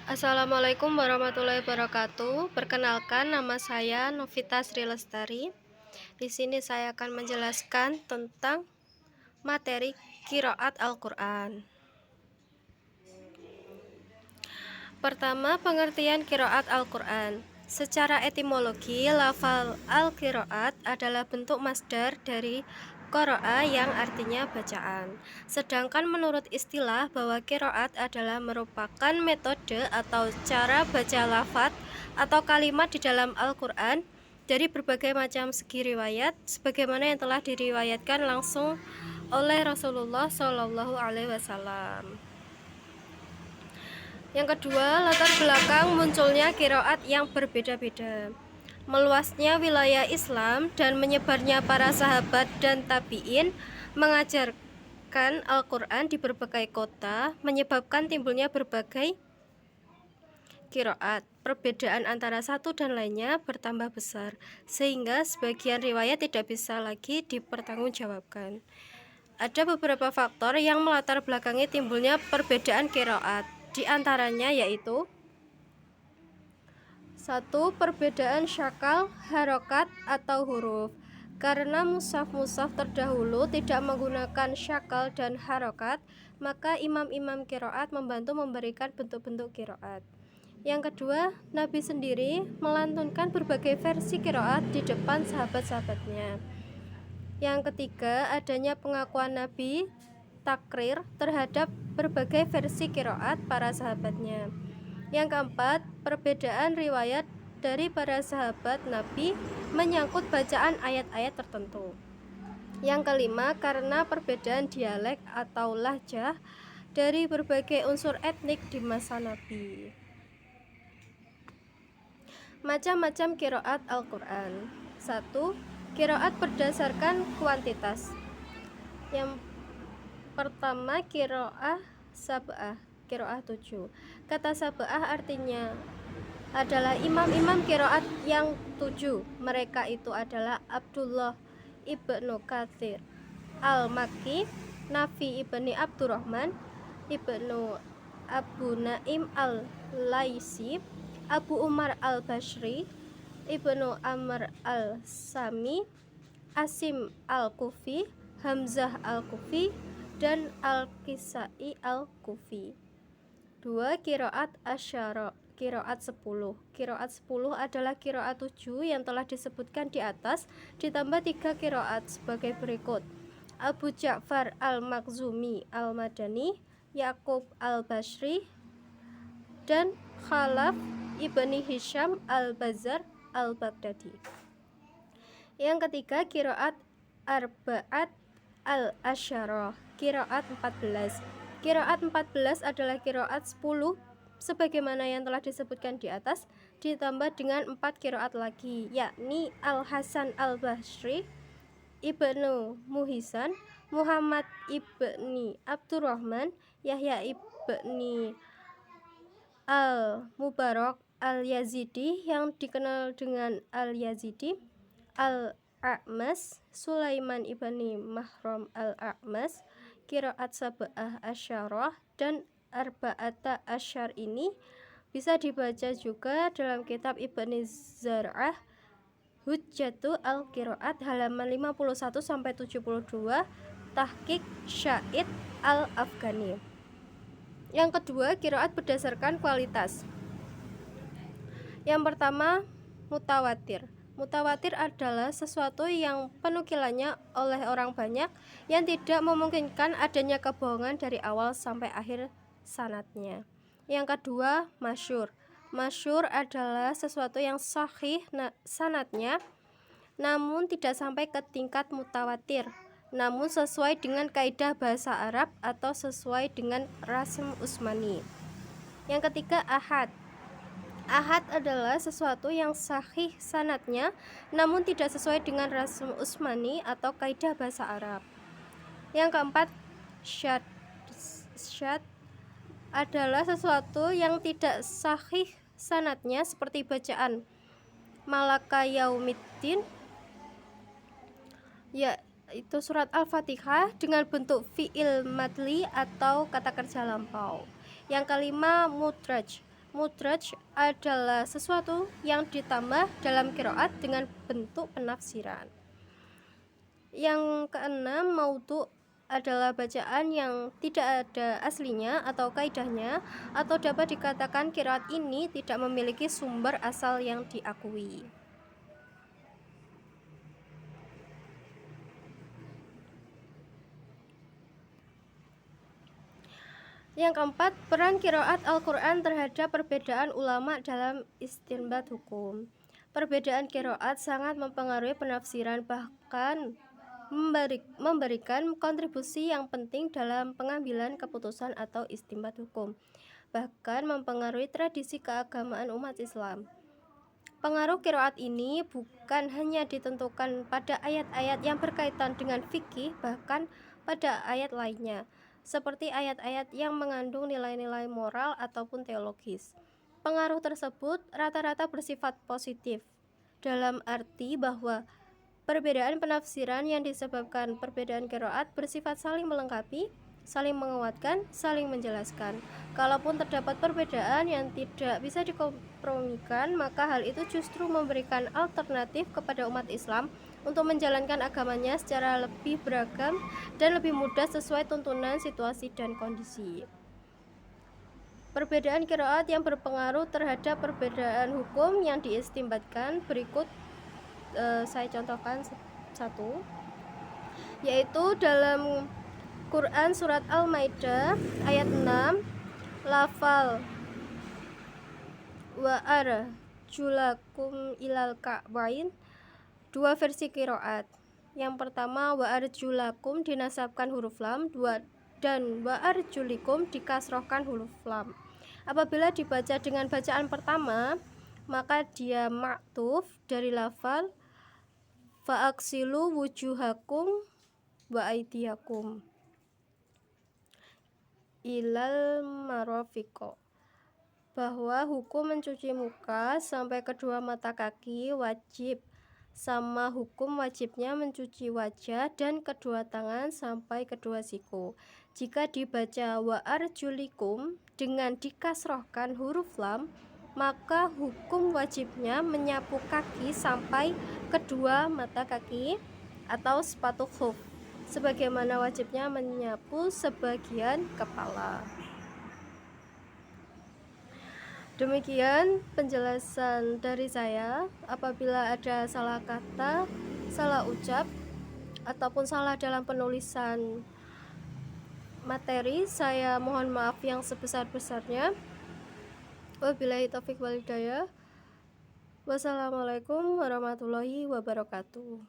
Assalamualaikum warahmatullahi wabarakatuh. Perkenalkan, nama saya Novita Sri Lestari. Di sini saya akan menjelaskan tentang materi qiraat Al-Qur'an. Pertama, pengertian qiraat Al-Qur'an. Secara etimologi, lafal al-qiraat adalah bentuk masdar dari qira'a yang artinya bacaan. Sedangkan menurut istilah bahwa qiraat adalah merupakan metode atau cara baca lafaz atau kalimat di dalam Al-Qur'an dari berbagai macam segi riwayat sebagaimana yang telah diriwayatkan langsung oleh Rasulullah Shallallahu alaihi wasallam. Yang kedua, latar belakang munculnya qiraat yang berbeda-beda. Meluasnya wilayah Islam dan menyebarnya para sahabat dan tabi'in mengajarkan Al-Quran di berbagai kota menyebabkan timbulnya berbagai qiraat. Perbedaan antara satu dan lainnya bertambah besar sehingga sebagian riwayat tidak bisa lagi dipertanggungjawabkan. Ada beberapa faktor yang melatar belakangi timbulnya perbedaan qiraat. Di antaranya yaitu 1. Perbedaan syakal, harokat, atau huruf. Karena mushaf-mushaf terdahulu tidak menggunakan syakal dan harokat, maka imam-imam qiraat membantu memberikan bentuk-bentuk qiraat. Yang kedua, Nabi sendiri melantunkan berbagai versi qiraat di depan sahabat-sahabatnya. Yang ketiga, adanya pengakuan Nabi takrir terhadap berbagai versi qiraat para sahabatnya. Yang keempat, perbedaan riwayat dari para sahabat Nabi menyangkut bacaan ayat-ayat tertentu. Yang kelima, karena perbedaan dialek atau lahjah dari berbagai unsur etnik di masa Nabi. Macam-macam qiraat Al-Quran. 1. Qiraat berdasarkan kuantitas. Yang pertama, qiraah sab'ah, qiraah 7. Kata sab'ah artinya adalah imam-imam qiraat yang 7. Mereka itu adalah Abdullah ibnu Katsir al-Makki, Nafi ibni Abdurrahman, ibnu Abu Naim al-Laisi, Abu Umar al-Bashri, ibnu Amr al-Sami, Asim al-Kufi, Hamzah al-Kufi, dan Al-Kisai al-Kufi. 2. Qiraat asyara, qiraat 10. Qiraat 10 adalah qiraat 7 yang telah disebutkan di atas ditambah 3 qiraat sebagai berikut. Abu Ja'far al-Makhzumi al-Madani, Yaqub al-Basri, dan Khalaf ibni Hisham al-Bazzar al-Baghdadi. Yang ketiga, qiraat arba'at al-asyarah, qiraat 14. Qiraat 14 adalah qiraat 10 sebagaimana yang telah disebutkan di atas ditambah dengan 4 qiraat lagi, yakni Al-Hasan al-Basri, Ibnu Muhisan, Muhammad ibni Abdurrahman, Yahya ibni al-Mubarak al-Yazidi yang dikenal dengan al-Yazidi, Al-A'mas, Sulaiman ibni Mahram al-A'mas. Qiraat sab'ah asyarah dan arba'ata asyar ini bisa dibaca juga dalam kitab Ibni Zar'ah Hujjatu al-Qiraat halaman 51-72, Tahqiq Syahid al-Afghani. Yang kedua, qiraat berdasarkan kualitas. Yang pertama, mutawatir. Mutawatir adalah sesuatu yang penukilannya oleh orang banyak yang tidak memungkinkan adanya kebohongan dari awal sampai akhir sanadnya. Yang kedua, masyhur. Masyhur adalah sesuatu yang sahih sanadnya namun tidak sampai ke tingkat mutawatir, namun sesuai dengan kaidah bahasa Arab atau sesuai dengan rasm Utsmani. Yang ketiga, ahad. Ahad adalah sesuatu yang sahih sanadnya namun tidak sesuai dengan rasm Utsmani atau kaidah bahasa Arab. Yang keempat, syadz. Syadz adalah sesuatu yang tidak sahih sanadnya seperti bacaan Malaka Yaumiddin, yaitu surat Al-Fatihah dengan bentuk fi'il madli atau kata kerja lampau. Yang kelima, mudraj. Mudraj adalah sesuatu yang ditambah dalam qiraat dengan bentuk penafsiran. Yang keenam, maudhu adalah bacaan yang tidak ada aslinya atau kaidahnya, atau dapat dikatakan qiraat ini tidak memiliki sumber asal yang diakui. Yang keempat, peran qiraat Al-Quran terhadap perbedaan ulama dalam istinbat hukum. Perbedaan qiraat sangat mempengaruhi penafsiran, bahkan memberikan kontribusi yang penting dalam pengambilan keputusan atau istinbat hukum, bahkan mempengaruhi tradisi keagamaan umat Islam. Pengaruh qiraat ini bukan hanya ditentukan pada ayat-ayat yang berkaitan dengan fikih, bahkan pada ayat lainnya, seperti ayat-ayat yang mengandung nilai-nilai moral ataupun teologis. Pengaruh tersebut rata-rata bersifat positif, dalam arti bahwa perbedaan penafsiran yang disebabkan perbedaan qiraat bersifat saling melengkapi, saling menguatkan, saling menjelaskan. Kalaupun terdapat perbedaan yang tidak bisa dikompromikan, maka hal itu justru memberikan alternatif kepada umat Islam untuk menjalankan agamanya secara lebih beragam dan lebih mudah sesuai tuntunan situasi dan kondisi. Perbedaan qiraat yang berpengaruh terhadap perbedaan hukum yang diistinbatkan berikut saya contohkan satu, yaitu dalam Quran surat Al-Maidah ayat 6, lafal wa arjulakum ilal ka'bain, dua versi qiraat. Yang pertama, wa arjulakum dinasabkan huruf lam, dan wa arjulikum dikasrohkan huruf lam. Apabila dibaca dengan bacaan pertama, maka dia maktuf dari lafal fa'aksilu wujuhakum wa aidiyakum ilal marafiqo, bahwa hukum mencuci muka sampai kedua mata kaki wajib, sama hukum wajibnya mencuci wajah dan kedua tangan sampai kedua siku. Jika dibaca wa arjulikum dengan dikasrohkan huruf lam, maka hukum wajibnya menyapu kaki sampai kedua mata kaki atau sepatu khuf, sebagaimana wajibnya menyapu sebagian kepala. Demikian penjelasan dari saya. Apabila ada salah kata, salah ucap, ataupun salah dalam penulisan materi, saya mohon maaf yang sebesar-besarnya. Wabillahi taufiq wal hidayah. Wassalamualaikum warahmatullahi wabarakatuh.